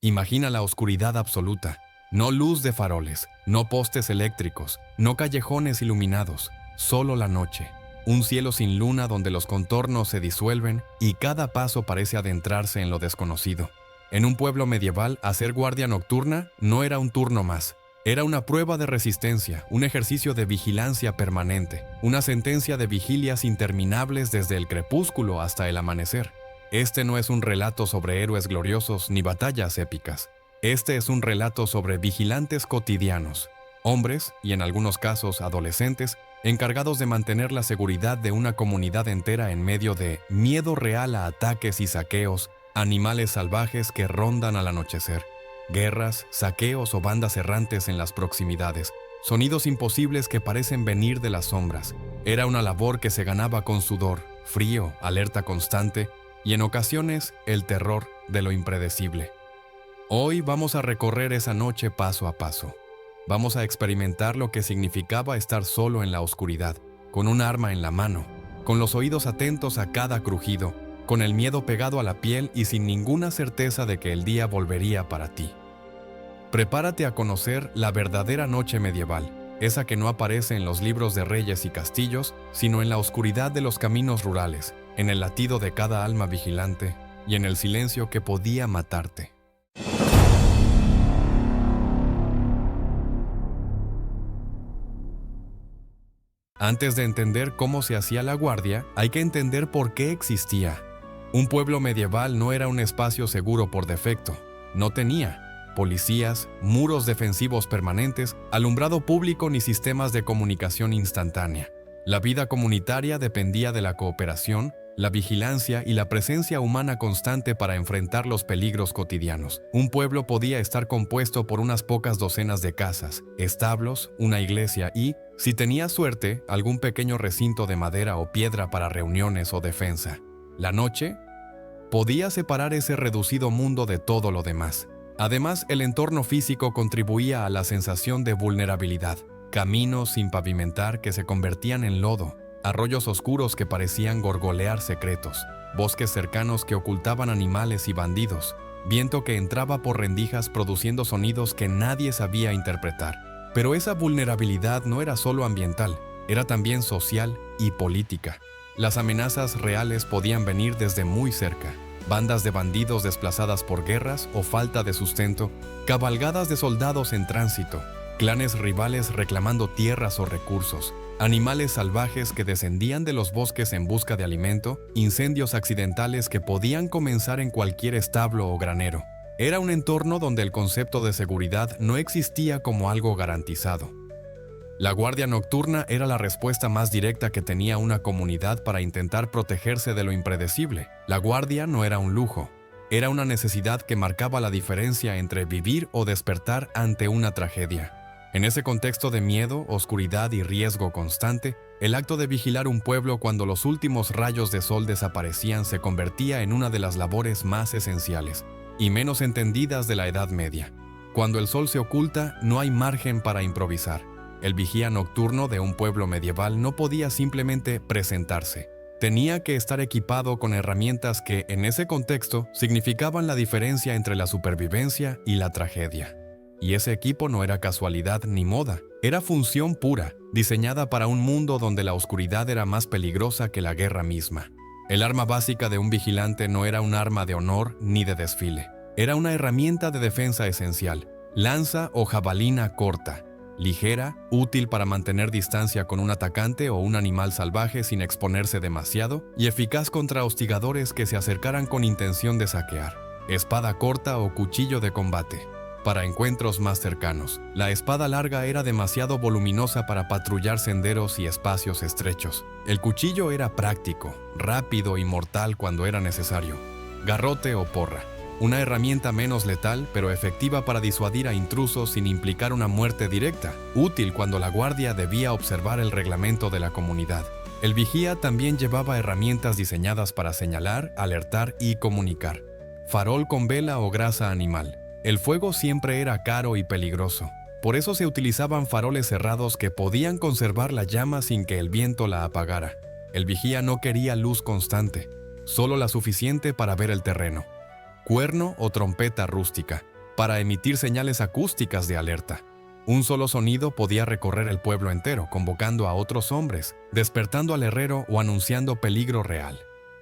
Imagina la oscuridad absoluta. No luz de faroles, no postes eléctricos, no callejones iluminados, solo la noche. Un cielo sin luna donde los contornos se disuelven y cada paso parece adentrarse en lo desconocido. En un pueblo medieval, hacer guardia nocturna no era un turno más. Era una prueba de resistencia, un ejercicio de vigilancia permanente, una sentencia de vigilias interminables desde el crepúsculo hasta el amanecer. Este no es un relato sobre héroes gloriosos ni batallas épicas. Este es un relato sobre vigilantes cotidianos, hombres y en algunos casos adolescentes, encargados de mantener la seguridad de una comunidad entera en medio de miedo real a ataques y saqueos, animales salvajes que rondan al anochecer, guerras, saqueos o bandas errantes en las proximidades, sonidos imposibles que parecen venir de las sombras. Era una labor que se ganaba con sudor, frío, alerta constante y en ocasiones el terror de lo impredecible. Hoy vamos a recorrer esa noche paso a paso. Vamos a experimentar lo que significaba estar solo en la oscuridad, con un arma en la mano, con los oídos atentos a cada crujido, con el miedo pegado a la piel y sin ninguna certeza de que el día volvería para ti. Prepárate a conocer la verdadera noche medieval, esa que no aparece en los libros de reyes y castillos, sino en la oscuridad de los caminos rurales, en el latido de cada alma vigilante y en el silencio que podía matarte. Antes de entender cómo se hacía la guardia, hay que entender por qué existía. Un pueblo medieval no era un espacio seguro por defecto. No tenía policías, muros defensivos permanentes, alumbrado público ni sistemas de comunicación instantánea. La vida comunitaria dependía de la cooperación, la vigilancia y la presencia humana constante para enfrentar los peligros cotidianos. Un pueblo podía estar compuesto por unas pocas docenas de casas, establos, una iglesia y, si tenía suerte, algún pequeño recinto de madera o piedra para reuniones o defensa. La noche podía separar ese reducido mundo de todo lo demás. Además, el entorno físico contribuía a la sensación de vulnerabilidad. Caminos sin pavimentar que se convertían en lodo, arroyos oscuros que parecían gorgolear secretos, bosques cercanos que ocultaban animales y bandidos, viento que entraba por rendijas produciendo sonidos que nadie sabía interpretar. Pero esa vulnerabilidad no era solo ambiental, era también social y política. Las amenazas reales podían venir desde muy cerca. Bandas de bandidos desplazadas por guerras o falta de sustento, cabalgadas de soldados en tránsito, clanes rivales reclamando tierras o recursos, animales salvajes que descendían de los bosques en busca de alimento, incendios accidentales que podían comenzar en cualquier establo o granero. Era un entorno donde el concepto de seguridad no existía como algo garantizado. La guardia nocturna era la respuesta más directa que tenía una comunidad para intentar protegerse de lo impredecible. La guardia no era un lujo, era una necesidad que marcaba la diferencia entre vivir o despertar ante una tragedia. En ese contexto de miedo, oscuridad y riesgo constante, el acto de vigilar un pueblo cuando los últimos rayos de sol desaparecían se convertía en una de las labores más esenciales y menos entendidas de la Edad Media. Cuando el sol se oculta, no hay margen para improvisar. El vigía nocturno de un pueblo medieval no podía simplemente presentarse. Tenía que estar equipado con herramientas que, en ese contexto, significaban la diferencia entre la supervivencia y la tragedia. Y ese equipo no era casualidad ni moda, era función pura, diseñada para un mundo donde la oscuridad era más peligrosa que la guerra misma. El arma básica de un vigilante no era un arma de honor ni de desfile. Era una herramienta de defensa esencial, lanza o jabalina corta, ligera, útil para mantener distancia con un atacante o un animal salvaje sin exponerse demasiado, y eficaz contra hostigadores que se acercaran con intención de saquear. Espada corta o cuchillo de combate. Para encuentros más cercanos, la espada larga era demasiado voluminosa para patrullar senderos y espacios estrechos. El cuchillo era práctico, rápido y mortal cuando era necesario. Garrote o porra. Una herramienta menos letal, pero efectiva para disuadir a intrusos sin implicar una muerte directa, útil cuando la guardia debía observar el reglamento de la comunidad. El vigía también llevaba herramientas diseñadas para señalar, alertar y comunicar. Farol con vela o grasa animal. El fuego siempre era caro y peligroso. Por eso se utilizaban faroles cerrados que podían conservar la llama sin que el viento la apagara. El vigía no quería luz constante, solo la suficiente para ver el terreno. cuerno o trompeta rústica, para emitir señales acústicas de alerta. Un solo sonido podía recorrer el pueblo entero, convocando a otros hombres, despertando al herrero o anunciando peligro real.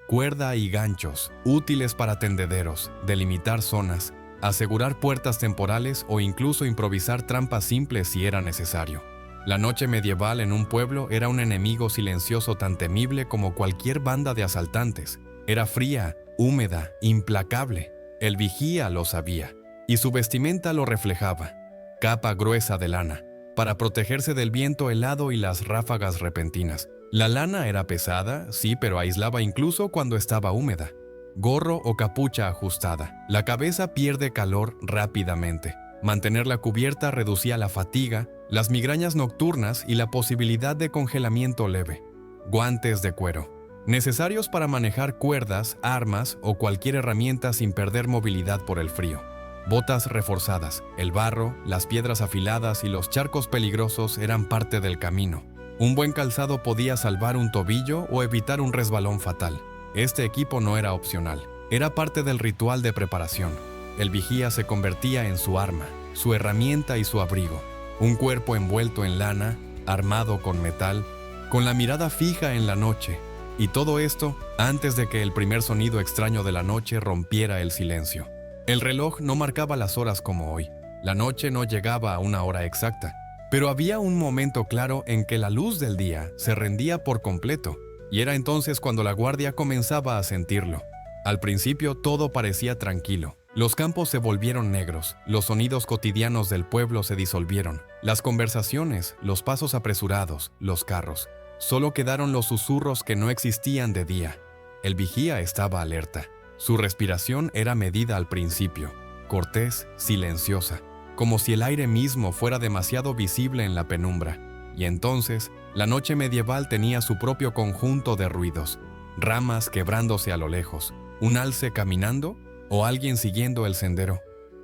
Cuerda y ganchos, útiles para tendederos, delimitar zonas, asegurar puertas temporales o incluso improvisar trampas simples si era necesario. La noche medieval en un pueblo era un enemigo silencioso tan temible como cualquier banda de asaltantes. Era fría, húmeda, implacable. El vigía lo sabía, y su vestimenta lo reflejaba. Capa gruesa de lana, para protegerse del viento helado y las ráfagas repentinas. La lana era pesada, sí, pero aislaba incluso cuando estaba húmeda. Gorro o capucha ajustada. La cabeza pierde calor rápidamente. Mantenerla cubierta reducía la fatiga, las migrañas nocturnas y la posibilidad de congelamiento leve. Guantes de cuero, necesarios para manejar cuerdas, armas o cualquier herramienta sin perder movilidad por el frío. Botas reforzadas, el barro, las piedras afiladas y los charcos peligrosos eran parte del camino. Un buen calzado podía salvar un tobillo o evitar un resbalón fatal. Este equipo no era opcional, era parte del ritual de preparación. El vigía se convertía en su arma, su herramienta y su abrigo. Un cuerpo envuelto en lana, armado con metal, con la mirada fija en la noche. Y todo esto antes de que el primer sonido extraño de la noche rompiera el silencio. El reloj no marcaba las horas como hoy. La noche no llegaba a una hora exacta. Pero había un momento claro en que la luz del día se rendía por completo. Y era entonces cuando la guardia comenzaba a sentirlo. Al principio todo parecía tranquilo. Los campos se volvieron negros, los sonidos cotidianos del pueblo se disolvieron, las conversaciones, los pasos apresurados, los carros. Solo quedaron los susurros que no existían de día. El vigía estaba alerta. Su respiración era medida al principio, cortés, silenciosa, como si el aire mismo fuera demasiado visible en la penumbra. Y entonces, la noche medieval tenía su propio conjunto de ruidos, ramas quebrándose a lo lejos, un alce caminando o alguien siguiendo el sendero,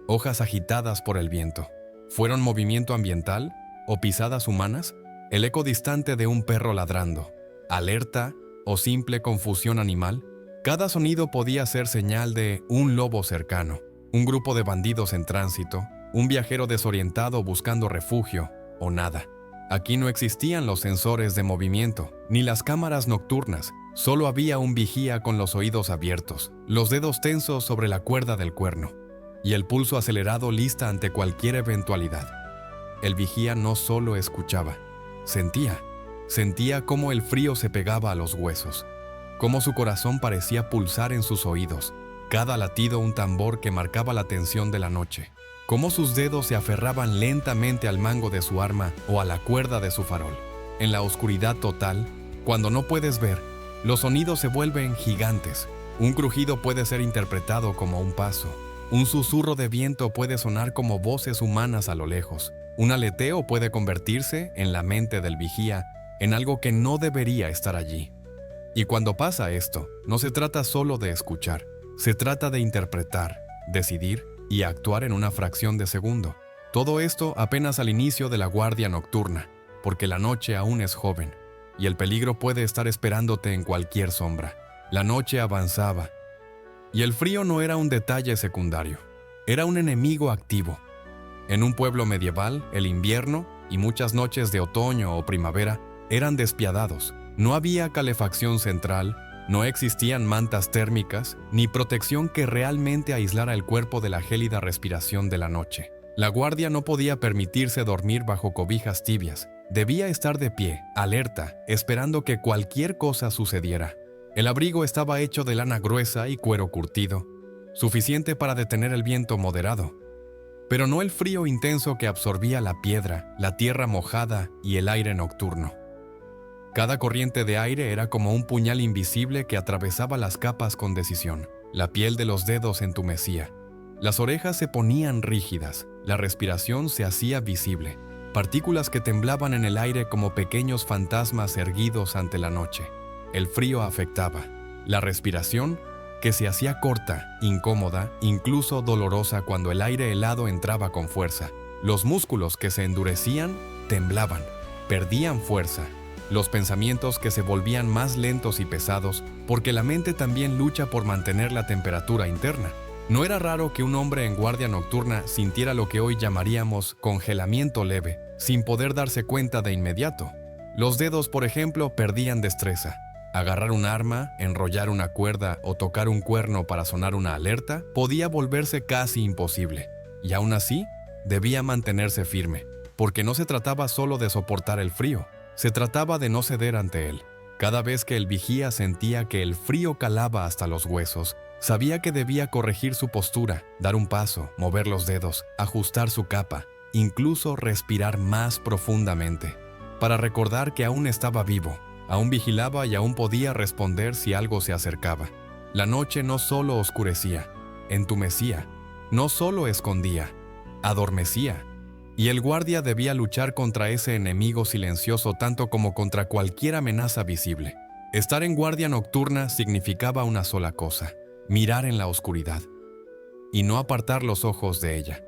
hojas agitadas por el viento. ¿Fueron movimiento ambiental o pisadas humanas? El eco distante de un perro ladrando, alerta o simple confusión animal. Cada sonido podía ser señal de un lobo cercano, un grupo de bandidos en tránsito, un viajero desorientado buscando refugio o nada. Aquí no existían los sensores de movimiento, ni las cámaras nocturnas. Solo había un vigía con los oídos abiertos, los dedos tensos sobre la cuerda del cuerno, y el pulso acelerado lista ante cualquier eventualidad. El vigía no solo escuchaba, sentía cómo el frío se pegaba a los huesos, cómo su corazón parecía pulsar en sus oídos, cada latido un tambor que marcaba la tensión de la noche, cómo sus dedos se aferraban lentamente al mango de su arma o a la cuerda de su farol. En la oscuridad total, cuando no puedes ver, los sonidos se vuelven gigantes. Un crujido puede ser interpretado como un paso. Un susurro de viento puede sonar como voces humanas a lo lejos. Un aleteo puede convertirse, en la mente del vigía, en algo que no debería estar allí. Y cuando pasa esto, no se trata solo de escuchar. Se trata de interpretar, decidir y actuar en una fracción de segundo. Todo esto apenas al inicio de la guardia nocturna, porque la noche aún es joven. Y el peligro puede estar esperándote en cualquier sombra. La noche avanzaba, y el frío no era un detalle secundario, era un enemigo activo. En un pueblo medieval, el invierno y muchas noches de otoño o primavera eran despiadados. No había calefacción central, no existían mantas térmicas, ni protección que realmente aislara el cuerpo de la gélida respiración de la noche. La guardia no podía permitirse dormir bajo cobijas tibias. Debía estar de pie, alerta, esperando que cualquier cosa sucediera. El abrigo estaba hecho de lana gruesa y cuero curtido, suficiente para detener el viento moderado, pero no el frío intenso que absorbía la piedra, la tierra mojada y el aire nocturno. Cada corriente de aire era como un puñal invisible que atravesaba las capas con decisión. La piel de los dedos entumecía, las orejas se ponían rígidas, la respiración se hacía visible. Partículas que temblaban en el aire como pequeños fantasmas erguidos ante la noche. El frío afectaba. La respiración, que se hacía corta, incómoda, incluso dolorosa cuando el aire helado entraba con fuerza. Los músculos que se endurecían, temblaban, perdían fuerza. Los pensamientos que se volvían más lentos y pesados, porque la mente también lucha por mantener la temperatura interna. No era raro que un hombre en guardia nocturna sintiera lo que hoy llamaríamos congelamiento leve, sin poder darse cuenta de inmediato. Los dedos, por ejemplo, perdían destreza. Agarrar un arma, enrollar una cuerda o tocar un cuerno para sonar una alerta podía volverse casi imposible. Y aún así, debía mantenerse firme, porque no se trataba solo de soportar el frío, se trataba de no ceder ante él. Cada vez que el vigía sentía que el frío calaba hasta los huesos, sabía que debía corregir su postura, dar un paso, mover los dedos, ajustar su capa, incluso respirar más profundamente, para recordar que aún estaba vivo, aún vigilaba y aún podía responder si algo se acercaba. La noche no solo oscurecía, entumecía, no solo escondía, adormecía. Y el guardia debía luchar contra ese enemigo silencioso tanto como contra cualquier amenaza visible. Estar en guardia nocturna significaba una sola cosa: mirar en la oscuridad y no apartar los ojos de ella.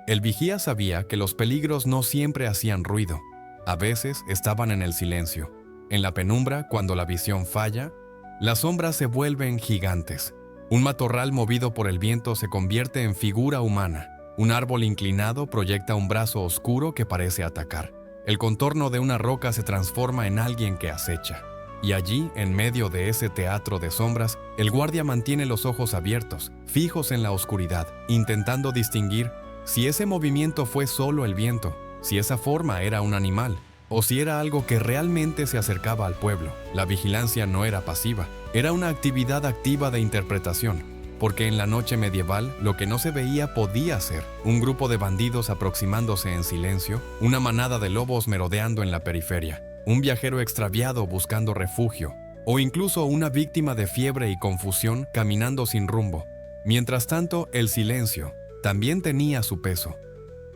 El vigía sabía que los peligros no siempre hacían ruido. A veces estaban en el silencio. En la penumbra, cuando la visión falla, las sombras se vuelven gigantes. Un matorral movido por el viento se convierte en figura humana. Un árbol inclinado proyecta un brazo oscuro que parece atacar. El contorno de una roca se transforma en alguien que acecha. Y allí, en medio de ese teatro de sombras, el guardia mantiene los ojos abiertos, fijos en la oscuridad, intentando distinguir si ese movimiento fue solo el viento, si esa forma era un animal, o si era algo que realmente se acercaba al pueblo. La vigilancia no era pasiva, era una actividad activa de interpretación. Porque en la noche medieval lo que no se veía podía ser un grupo de bandidos aproximándose en silencio, una manada de lobos merodeando en la periferia, un viajero extraviado buscando refugio, o incluso una víctima de fiebre y confusión caminando sin rumbo. Mientras tanto, el silencio también tenía su peso.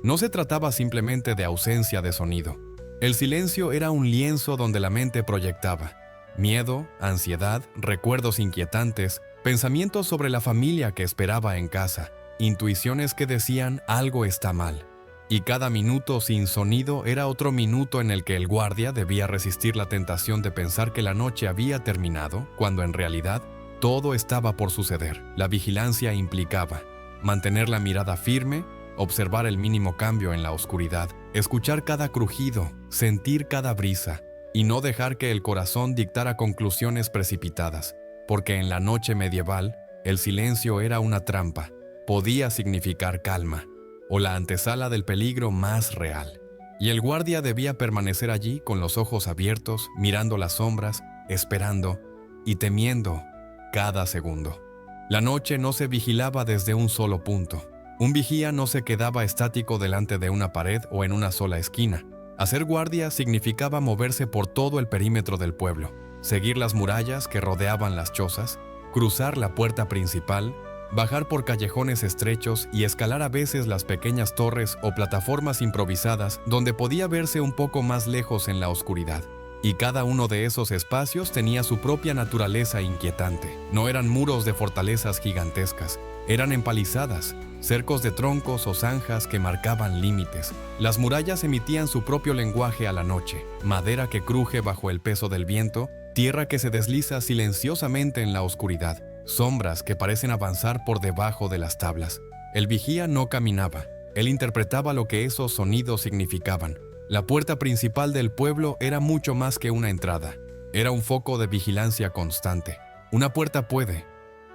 No se trataba simplemente de ausencia de sonido. El silencio era un lienzo donde la mente proyectaba miedo, ansiedad, recuerdos inquietantes, pensamientos sobre la familia que esperaba en casa, intuiciones que decían algo está mal. Y cada minuto sin sonido era otro minuto en el que el guardia debía resistir la tentación de pensar que la noche había terminado, cuando en realidad todo estaba por suceder. La vigilancia implicaba mantener la mirada firme, observar el mínimo cambio en la oscuridad, escuchar cada crujido, sentir cada brisa, y no dejar que el corazón dictara conclusiones precipitadas. Porque en la noche medieval, el silencio era una trampa, podía significar calma, o la antesala del peligro más real. Y el guardia debía permanecer allí con los ojos abiertos, mirando las sombras, esperando y temiendo cada segundo. La noche no se vigilaba desde un solo punto. Un vigía no se quedaba estático delante de una pared o en una sola esquina. Hacer guardia significaba moverse por todo el perímetro del pueblo, seguir las murallas que rodeaban las chozas, cruzar la puerta principal, bajar por callejones estrechos y escalar a veces las pequeñas torres o plataformas improvisadas donde podía verse un poco más lejos en la oscuridad. Y cada uno de esos espacios tenía su propia naturaleza inquietante. No eran muros de fortalezas gigantescas, eran empalizadas, cercos de troncos o zanjas que marcaban límites. Las murallas emitían su propio lenguaje a la noche, madera que cruje bajo el peso del viento, tierra que se desliza silenciosamente en la oscuridad, sombras que parecen avanzar por debajo de las tablas. El vigía no caminaba, él interpretaba lo que esos sonidos significaban. La puerta principal del pueblo era mucho más que una entrada, era un foco de vigilancia constante. Una puerta puede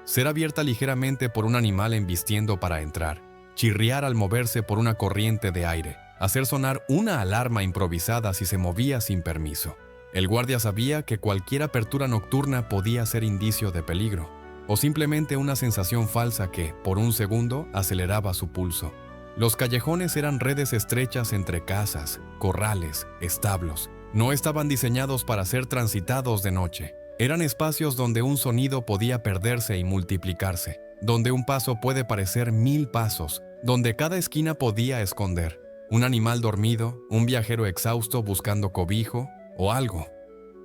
ser abierta ligeramente por un animal embistiendo para entrar, chirriar al moverse por una corriente de aire, hacer sonar una alarma improvisada si se movía sin permiso. El guardia sabía que cualquier apertura nocturna podía ser indicio de peligro, o simplemente una sensación falsa que, por un segundo, aceleraba su pulso. Los callejones eran redes estrechas entre casas, corrales, establos. No estaban diseñados para ser transitados de noche. Eran espacios donde un sonido podía perderse y multiplicarse, donde un paso puede parecer 1000 pasos, donde cada esquina podía esconder un animal dormido, un viajero exhausto buscando cobijo o algo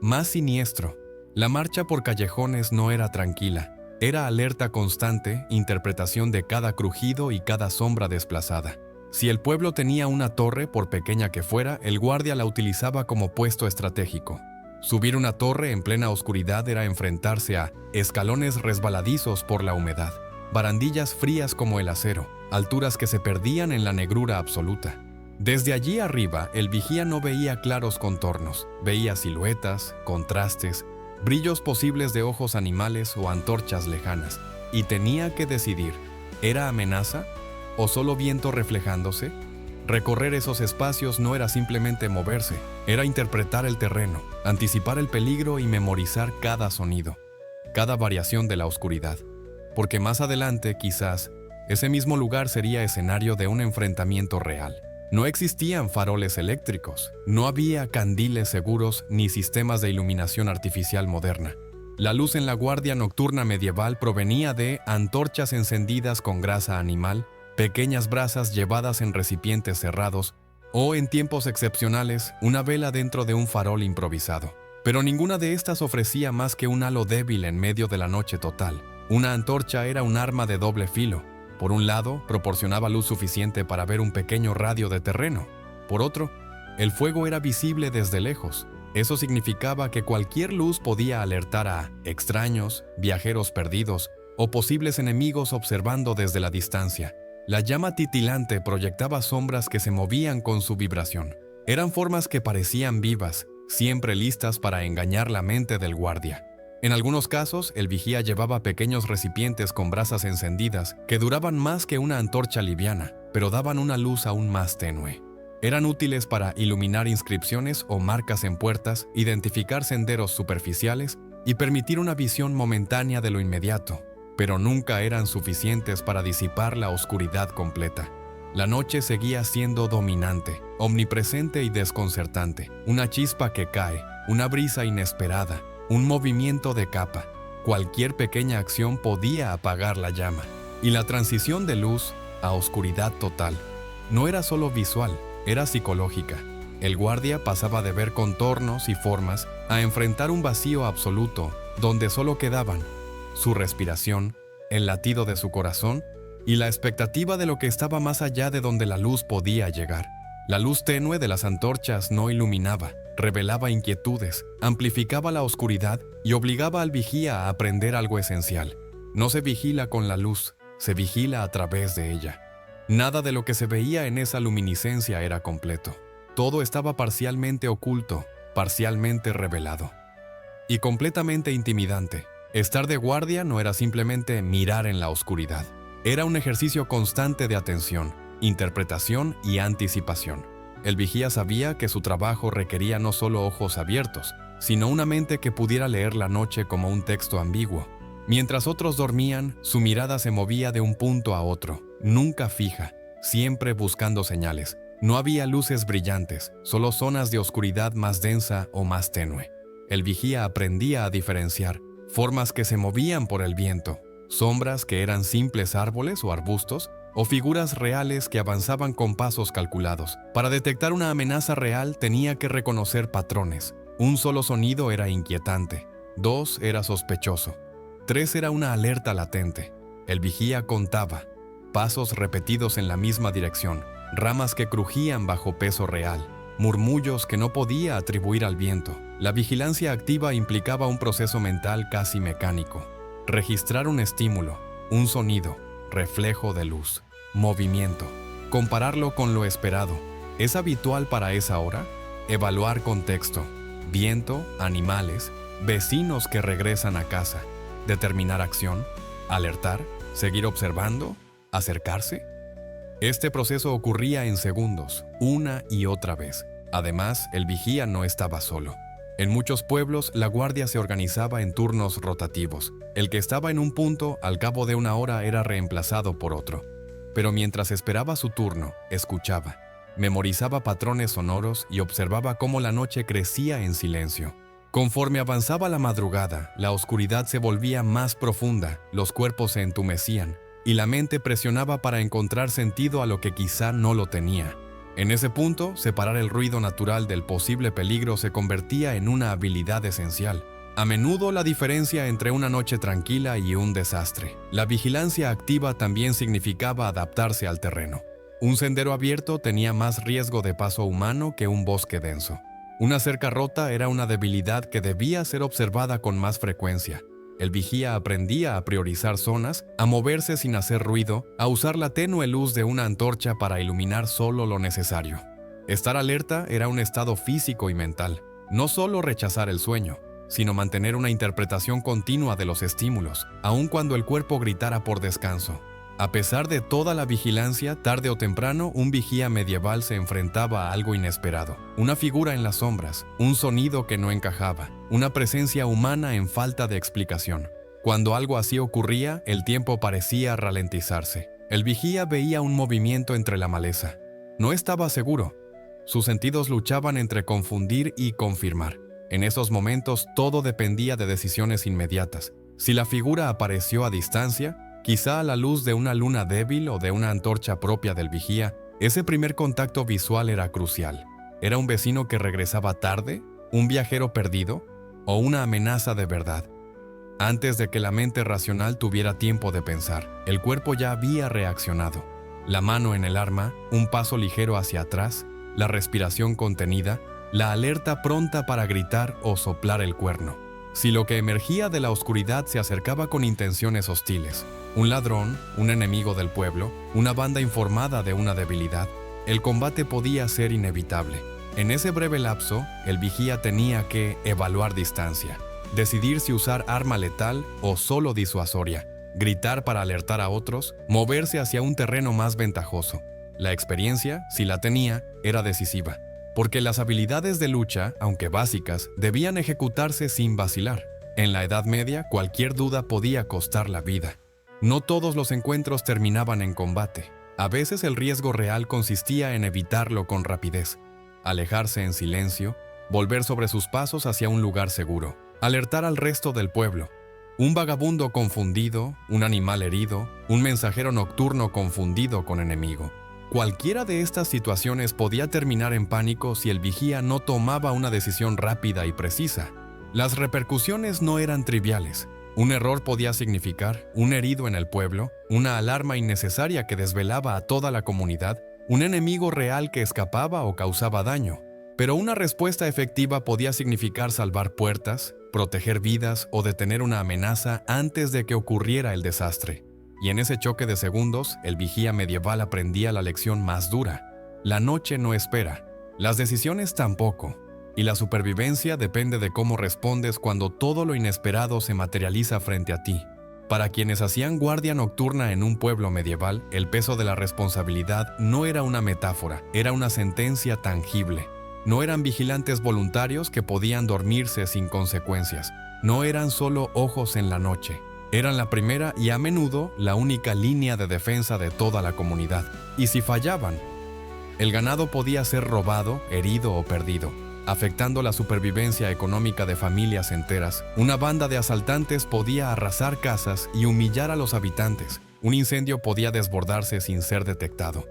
más siniestro. La marcha por callejones no era tranquila. Era alerta constante, interpretación de cada crujido y cada sombra desplazada. Si el pueblo tenía una torre, por pequeña que fuera, el guardia la utilizaba como puesto estratégico. Subir una torre en plena oscuridad era enfrentarse a escalones resbaladizos por la humedad, barandillas frías como el acero, alturas que se perdían en la negrura absoluta. Desde allí arriba, el vigía no veía claros contornos, veía siluetas, contrastes, brillos posibles de ojos animales o antorchas lejanas, y tenía que decidir, ¿era amenaza o solo viento reflejándose? Recorrer esos espacios no era simplemente moverse, era interpretar el terreno, anticipar el peligro y memorizar cada sonido, cada variación de la oscuridad. Porque más adelante, quizás, ese mismo lugar sería escenario de un enfrentamiento real. No existían faroles eléctricos, no había candiles seguros ni sistemas de iluminación artificial moderna. La luz en la guardia nocturna medieval provenía de antorchas encendidas con grasa animal, pequeñas brasas llevadas en recipientes cerrados, o en tiempos excepcionales, una vela dentro de un farol improvisado. Pero ninguna de estas ofrecía más que un halo débil en medio de la noche total. Una antorcha era un arma de doble filo. Por un lado, proporcionaba luz suficiente para ver un pequeño radio de terreno. Por otro, el fuego era visible desde lejos. Eso significaba que cualquier luz podía alertar a extraños, viajeros perdidos o posibles enemigos observando desde la distancia. La llama titilante proyectaba sombras que se movían con su vibración. Eran formas que parecían vivas, siempre listas para engañar la mente del guardia. En algunos casos, el vigía llevaba pequeños recipientes con brasas encendidas que duraban más que una antorcha liviana, pero daban una luz aún más tenue. Eran útiles para iluminar inscripciones o marcas en puertas, identificar senderos superficiales y permitir una visión momentánea de lo inmediato, pero nunca eran suficientes para disipar la oscuridad completa. La noche seguía siendo dominante, omnipresente y desconcertante. Una chispa que cae, una brisa inesperada, un movimiento de capa. Cualquier pequeña acción podía apagar la llama. Y la transición de luz a oscuridad total no era solo visual, era psicológica. El guardia pasaba de ver contornos y formas a enfrentar un vacío absoluto, donde solo quedaban su respiración, el latido de su corazón y la expectativa de lo que estaba más allá de donde la luz podía llegar. La luz tenue de las antorchas no iluminaba, revelaba inquietudes, amplificaba la oscuridad y obligaba al vigía a aprender algo esencial. No se vigila con la luz, se vigila a través de ella. Nada de lo que se veía en esa luminiscencia era completo. Todo estaba parcialmente oculto, parcialmente revelado. Y completamente intimidante. Estar de guardia no era simplemente mirar en la oscuridad. Era un ejercicio constante de atención, interpretación y anticipación. El vigía sabía que su trabajo requería no solo ojos abiertos, sino una mente que pudiera leer la noche como un texto ambiguo. Mientras otros dormían, su mirada se movía de un punto a otro, nunca fija, siempre buscando señales. No había luces brillantes, solo zonas de oscuridad más densa o más tenue. El vigía aprendía a diferenciar formas que se movían por el viento, sombras que eran simples árboles o arbustos, o figuras reales que avanzaban con pasos calculados. Para detectar una amenaza real tenía que reconocer patrones. Un solo sonido era inquietante, 2 era sospechoso, 3 era una alerta latente. El vigía contaba, pasos repetidos en la misma dirección, ramas que crujían bajo peso real, murmullos que no podía atribuir al viento. La vigilancia activa implicaba un proceso mental casi mecánico. Registrar un estímulo, un sonido, reflejo de luz, movimiento, compararlo con lo esperado. ¿Es habitual para esa hora? Evaluar contexto, viento, animales, vecinos que regresan a casa, determinar acción, alertar, seguir observando, acercarse. Este proceso ocurría en segundos, una y otra vez. Además, el vigía no estaba solo. En muchos pueblos, la guardia se organizaba en turnos rotativos. El que estaba en un punto, al cabo de una hora, era reemplazado por otro. Pero mientras esperaba su turno, escuchaba, memorizaba patrones sonoros y observaba cómo la noche crecía en silencio. Conforme avanzaba la madrugada, la oscuridad se volvía más profunda, los cuerpos se entumecían, y la mente presionaba para encontrar sentido a lo que quizá no lo tenía. En ese punto, separar el ruido natural del posible peligro se convertía en una habilidad esencial. A menudo la diferencia entre una noche tranquila y un desastre. La vigilancia activa también significaba adaptarse al terreno. Un sendero abierto tenía más riesgo de paso humano que un bosque denso. Una cerca rota era una debilidad que debía ser observada con más frecuencia. El vigía aprendía a priorizar zonas, a moverse sin hacer ruido, a usar la tenue luz de una antorcha para iluminar solo lo necesario. Estar alerta era un estado físico y mental, no solo rechazar el sueño, sino mantener una interpretación continua de los estímulos, aun cuando el cuerpo gritara por descanso. A pesar de toda la vigilancia, tarde o temprano, un vigía medieval se enfrentaba a algo inesperado. Una figura en las sombras, un sonido que no encajaba, una presencia humana en falta de explicación. Cuando algo así ocurría, el tiempo parecía ralentizarse. El vigía veía un movimiento entre la maleza. No estaba seguro. Sus sentidos luchaban entre confundir y confirmar. En esos momentos todo dependía de decisiones inmediatas. Si la figura apareció a distancia, quizá a la luz de una luna débil o de una antorcha propia del vigía, ese primer contacto visual era crucial. ¿Era un vecino que regresaba tarde? ¿Un viajero perdido? ¿O una amenaza de verdad? Antes de que la mente racional tuviera tiempo de pensar, el cuerpo ya había reaccionado. La mano en el arma, un paso ligero hacia atrás, la respiración contenida, la alerta pronta para gritar o soplar el cuerno. Si lo que emergía de la oscuridad se acercaba con intenciones hostiles, un ladrón, un enemigo del pueblo, una banda informada de una debilidad, el combate podía ser inevitable. En ese breve lapso, el vigía tenía que evaluar distancia, decidir si usar arma letal o solo disuasoria, gritar para alertar a otros, moverse hacia un terreno más ventajoso. La experiencia, si la tenía, era decisiva, porque las habilidades de lucha, aunque básicas, debían ejecutarse sin vacilar. En la Edad Media, cualquier duda podía costar la vida. No todos los encuentros terminaban en combate. A veces el riesgo real consistía en evitarlo con rapidez, alejarse en silencio, volver sobre sus pasos hacia un lugar seguro, alertar al resto del pueblo. Un vagabundo confundido, un animal herido, un mensajero nocturno confundido con enemigo. Cualquiera de estas situaciones podía terminar en pánico si el vigía no tomaba una decisión rápida y precisa. Las repercusiones no eran triviales. Un error podía significar un herido en el pueblo, una alarma innecesaria que desvelaba a toda la comunidad, un enemigo real que escapaba o causaba daño. Pero una respuesta efectiva podía significar salvar puertas, proteger vidas o detener una amenaza antes de que ocurriera el desastre. Y en ese choque de segundos, el vigía medieval aprendía la lección más dura. La noche no espera, las decisiones tampoco. Y la supervivencia depende de cómo respondes cuando todo lo inesperado se materializa frente a ti. Para quienes hacían guardia nocturna en un pueblo medieval, el peso de la responsabilidad no era una metáfora, era una sentencia tangible. No eran vigilantes voluntarios que podían dormirse sin consecuencias. No eran solo ojos en la noche. Eran la primera y a menudo la única línea de defensa de toda la comunidad. Y si fallaban, el ganado podía ser robado, herido o perdido, afectando la supervivencia económica de familias enteras. Una banda de asaltantes podía arrasar casas y humillar a los habitantes. Un incendio podía desbordarse sin ser detectado,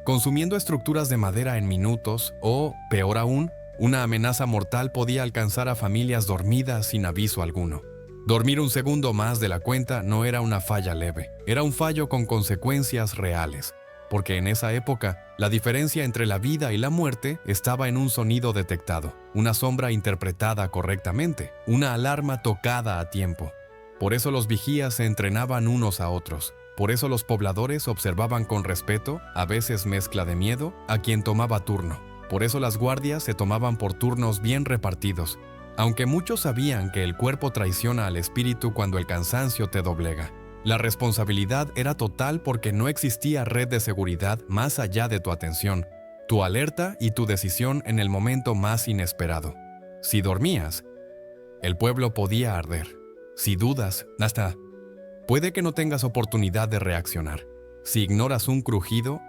consumiendo estructuras de madera en minutos o, peor aún, una amenaza mortal podía alcanzar a familias dormidas sin aviso alguno. Dormir un segundo más de la cuenta no era una falla leve, era un fallo con consecuencias reales, porque en esa época, la diferencia entre la vida y la muerte estaba en un sonido detectado, una sombra interpretada correctamente, una alarma tocada a tiempo. Por eso los vigías se entrenaban unos a otros. Por eso los pobladores observaban con respeto, a veces mezcla de miedo, a quien tomaba turno. Por eso las guardias se tomaban por turnos bien repartidos, aunque muchos sabían que el cuerpo traiciona al espíritu cuando el cansancio te doblega. La responsabilidad era total porque no existía red de seguridad más allá de tu atención, tu alerta y tu decisión en el momento más inesperado. Si dormías, el pueblo podía arder. Si dudas, hasta puede que no tengas oportunidad de reaccionar. Si ignoras un crujido,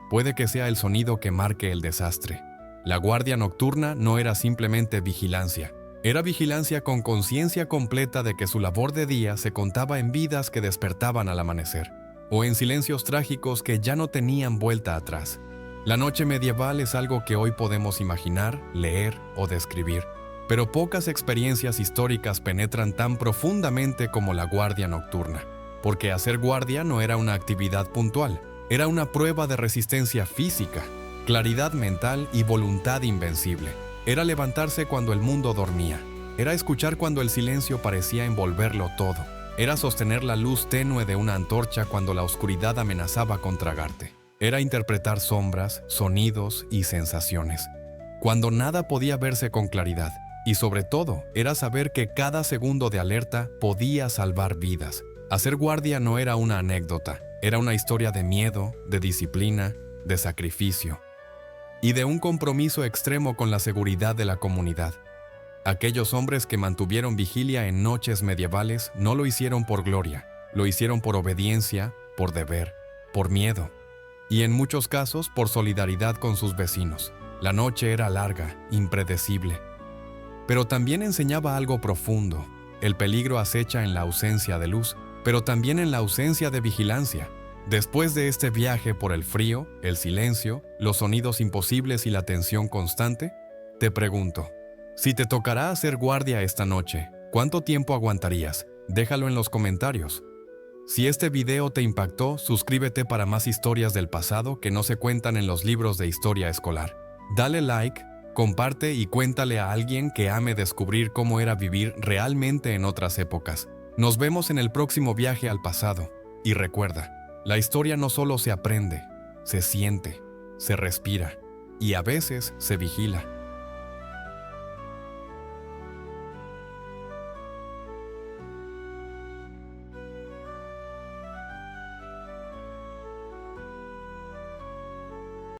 puede que sea el sonido que marque el desastre. La guardia nocturna no era simplemente vigilancia. Era vigilancia con conciencia completa de que su labor de día se contaba en vidas que despertaban al amanecer, o en silencios trágicos que ya no tenían vuelta atrás. La noche medieval es algo que hoy podemos imaginar, leer o describir, pero pocas experiencias históricas penetran tan profundamente como la guardia nocturna, porque hacer guardia no era una actividad puntual, era una prueba de resistencia física, claridad mental y voluntad invencible. Era levantarse cuando el mundo dormía, Era escuchar cuando el silencio parecía envolverlo todo. Era sostener la luz tenue de una antorcha cuando la oscuridad amenazaba con tragarte. Era interpretar sombras, sonidos y sensaciones, cuando nada podía verse con claridad. Y sobre todo, era saber que cada segundo de alerta podía salvar vidas. Hacer guardia no era una anécdota, era una historia de miedo, de disciplina, de sacrificio y de un compromiso extremo con la seguridad de la comunidad. Aquellos hombres que mantuvieron vigilia en noches medievales no lo hicieron por gloria, lo hicieron por obediencia, por deber, por miedo y en muchos casos por solidaridad con sus vecinos. La noche era larga, impredecible, pero también enseñaba algo profundo. El peligro acecha en la ausencia de luz, pero también en la ausencia de vigilancia. Después de este viaje por el frío, el silencio, los sonidos imposibles y la tensión constante, te pregunto, si te tocará hacer guardia esta noche, ¿cuánto tiempo aguantarías? Déjalo en los comentarios. Si este video te impactó, suscríbete para más historias del pasado que no se cuentan en los libros de historia escolar. Dale like, comparte y cuéntale a alguien que ame descubrir cómo era vivir realmente en otras épocas. Nos vemos en el próximo viaje al pasado. Y recuerda, la historia no solo se aprende, se siente, se respira y a veces se vigila.